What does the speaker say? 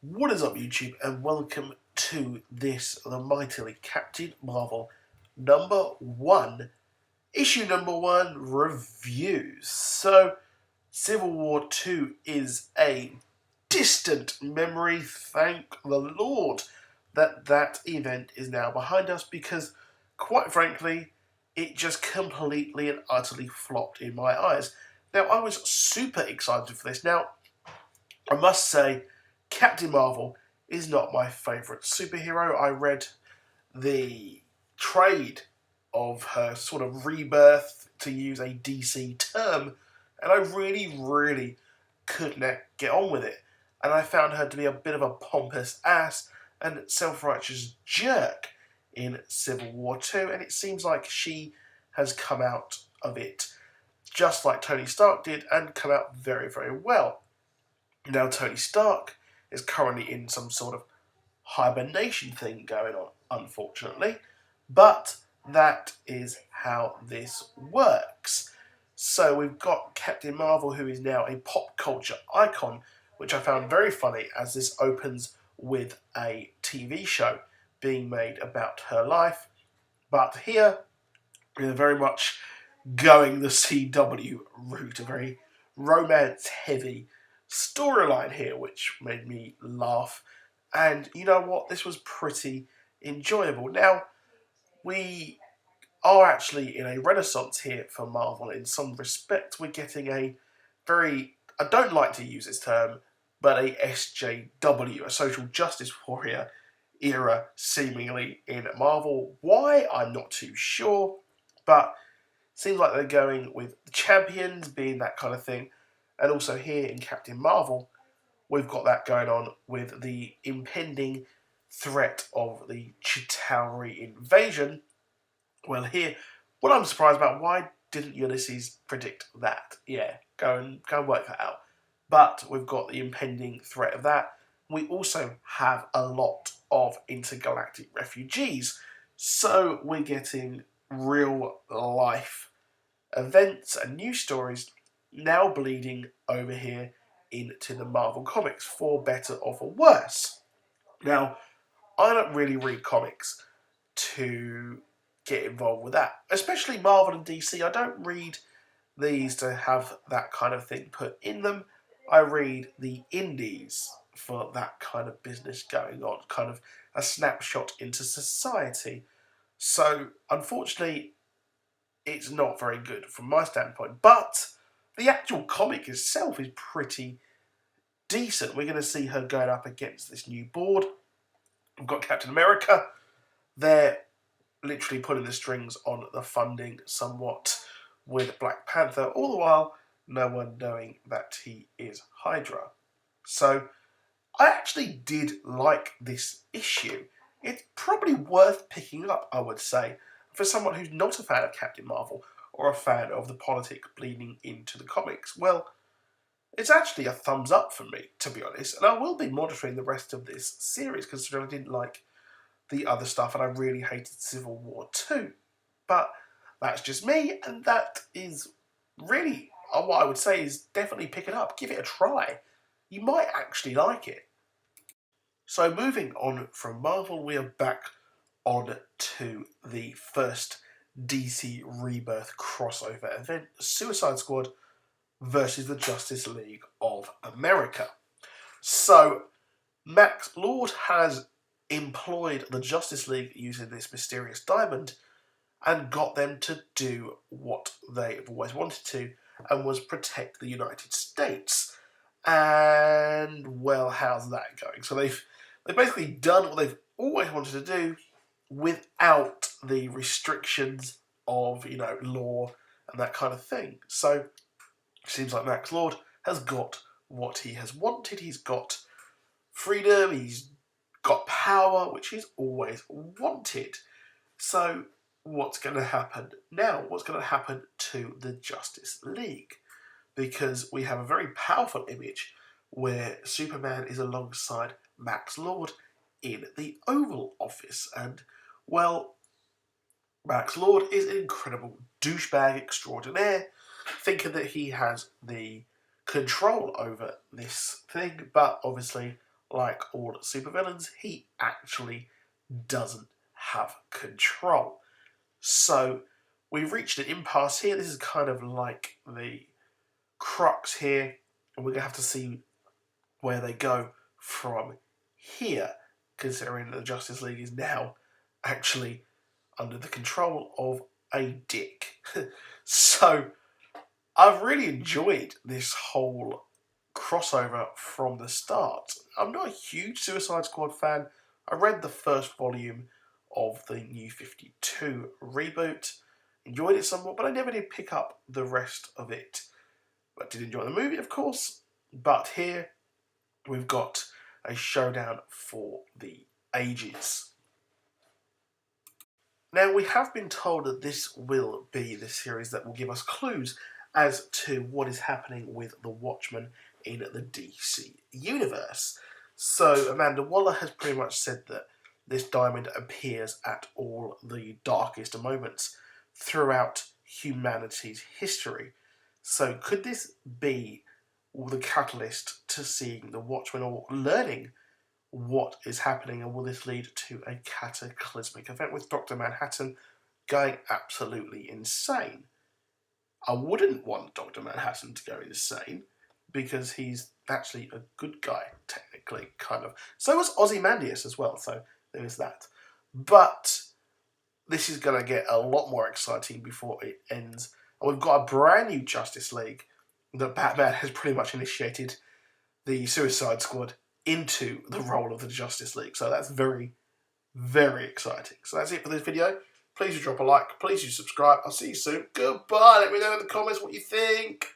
What is up, YouTube, and welcome to this, the mightily Captain Marvel #1, issue #1 reviews. So, Civil War 2 is a distant memory, thank the Lord that event is now behind us, because, quite frankly, it just completely and utterly flopped in my eyes. Now, I was super excited for this. Now, I must say, Captain Marvel is not my favourite superhero. I read the trade of her sort of rebirth, to use a DC term, and I really could not get on with it. And I found her to be a bit of a pompous ass and self-righteous jerk in Civil War 2, and it seems like she has come out of it just like Tony Stark did, and come out very well. Now, Tony Stark is currently in some sort of hibernation thing going on, unfortunately, but that is how this works. So we've got Captain Marvel, who is now a pop culture icon, which I found very funny, as this opens with a TV show being made about her life. But here, we're very much going the CW route, a very romance-heavy storyline here, which made me laugh. And you know what? This was pretty enjoyable. Now, we are actually in a renaissance here for Marvel in some respect. We're getting a very, I don't like to use this term, but a SJW, a social justice warrior era, seemingly, in Marvel. Why? I'm not too sure, but seems like they're going with the champions being that kind of thing. And also here in Captain Marvel, we've got that going on with the impending threat of the Chitauri invasion. Well, here, what I'm surprised about, why didn't Ulysses predict that? Yeah, go and work that out. But we've got the impending threat of that. We also have a lot of intergalactic refugees. So we're getting real life events and news stories now bleeding over here into the Marvel Comics, for better or for worse. Now, I don't really read comics to get involved with that, especially Marvel and DC. I don't read these to have that kind of thing put in them. I read the indies for that kind of business going on, kind of a snapshot into society. So, unfortunately, it's not very good from my standpoint. But the actual comic itself is pretty decent. We're going to see her going up against this new board. We've got Captain America. They're literally pulling the strings on the funding somewhat with Black Panther, all the while no one knowing that he is Hydra. So I actually did like this issue. It's probably worth picking up, I would say, for someone who's not a fan of Captain Marvel or a fan of the politics bleeding into the comics. Well, it's actually a thumbs up for me, to be honest, and I will be monitoring the rest of this series, considering I didn't like the other stuff and I really hated Civil War 2. But that's just me, and that is really what I would say is definitely pick it up, give it a try. You might actually like it. So moving on from Marvel, we are back on to the first DC Rebirth crossover event, Suicide Squad versus the Justice League of America. So, Max Lord has employed the Justice League using this mysterious diamond and got them to do what they've always wanted to, and was protect the United States. And, well, how's that going? So they've basically done what they've always wanted to do without the restrictions of, law and that kind of thing. So it seems like Max Lord has got what he has wanted. He's got freedom, he's got power, which he's always wanted. So what's going to happen now? What's going to happen to the Justice League? Because we have a very powerful image where Superman is alongside Max Lord in the Oval Office. And, well, Max Lord is an incredible douchebag extraordinaire, thinking that he has the control over this thing, but obviously like all supervillains, he actually doesn't have control. So we've reached an impasse here. This is kind of like the crux here, and we're going to have to see where they go from here, considering the Justice League is now actually under the control of a dick. So I've really enjoyed this whole crossover from the start. I'm not a huge Suicide Squad fan. I read the first volume of the New 52 reboot, enjoyed it somewhat, but I never did pick up the rest of it. I did enjoy the movie, of course, but here we've got a showdown for the ages. Now, we have been told that this will be the series that will give us clues as to what is happening with the Watchmen in the DC universe. So, Amanda Waller has pretty much said that this diamond appears at all the darkest moments throughout humanity's history. So, could this be the catalyst to seeing the Watchmen or learning what is happening, and will this lead to a cataclysmic event with Dr. Manhattan going absolutely insane? I wouldn't want Dr. Manhattan to go insane because he's actually a good guy, technically, kind of. So was Ozymandias as well, so there is that. But this is going to get a lot more exciting before it ends. And we've got a brand new Justice League that Batman has pretty much initiated the Suicide Squad into the role of the Justice League. So that's very, very exciting. So that's it for this video. Please do drop a like. Please do subscribe. I'll see you soon. Goodbye. Let me know in the comments what you think.